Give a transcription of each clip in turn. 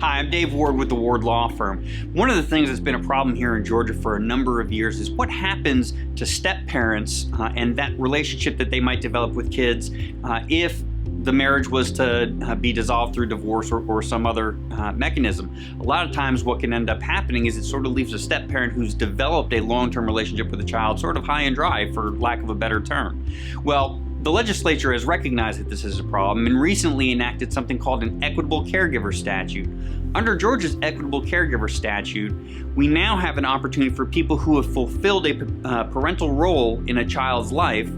Hi, I'm Dave Ward with the Ward Law Firm. One of the things that's been a problem here in Georgia for a number of years is what happens to step-parents and that relationship that they might develop with kids if the marriage was to be dissolved through divorce or some other mechanism. A lot of times what can end up happening is it sort of leaves a step-parent who's developed a long-term relationship with a child sort of high and dry, for lack of a better term. Well, the legislature has recognized that this is a problem and recently enacted something called an equitable caregiver statute. Under Georgia's equitable caregiver statute, we now have an opportunity for people who have fulfilled a parental role in a child's life.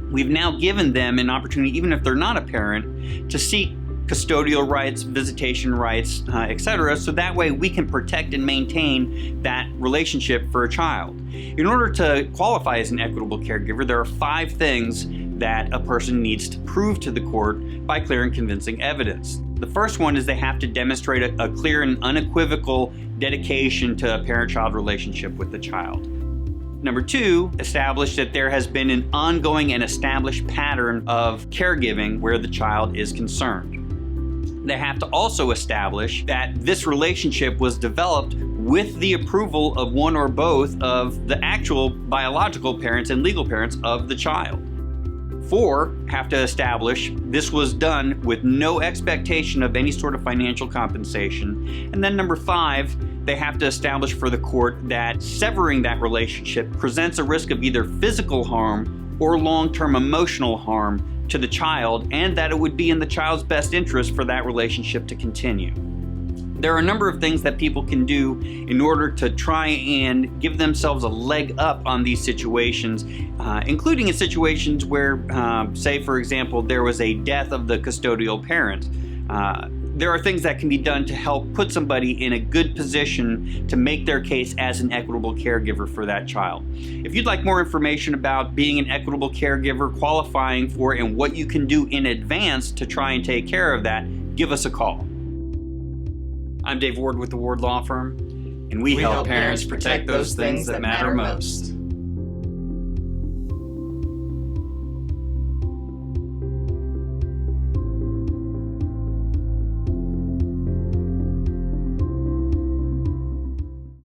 We've now given them an opportunity, even if they're not a parent, to seek custodial rights, visitation rights, etc., so that way we can protect and maintain that relationship for a child. In order to qualify as an equitable caregiver, there are 5 things that a person needs to prove to the court by clear and convincing evidence. The first one is they have to demonstrate a clear and unequivocal dedication to a parent-child relationship with the child. Number 2, establish that there has been an ongoing and established pattern of caregiving where the child is concerned. They have to also establish that this relationship was developed with the approval of one or both of the actual biological parents and legal parents of the child. 4, have to establish this was done with no expectation of any sort of financial compensation. And then number 5, they have to establish for the court that severing that relationship presents a risk of either physical harm or long-term emotional harm to the child, and that it would be in the child's best interest for that relationship to continue. There are a number of things that people can do in order to try and give themselves a leg up on these situations, including in situations where, say for example, there was a death of the custodial parent. There are things that can be done to help put somebody in a good position to make their case as an equitable caregiver for that child. If you'd like more information about being an equitable caregiver, qualifying for, and what you can do in advance to try and take care of that, give us a call. I'm Dave Ward with the Ward Law Firm, and we help parents protect those things that matter most.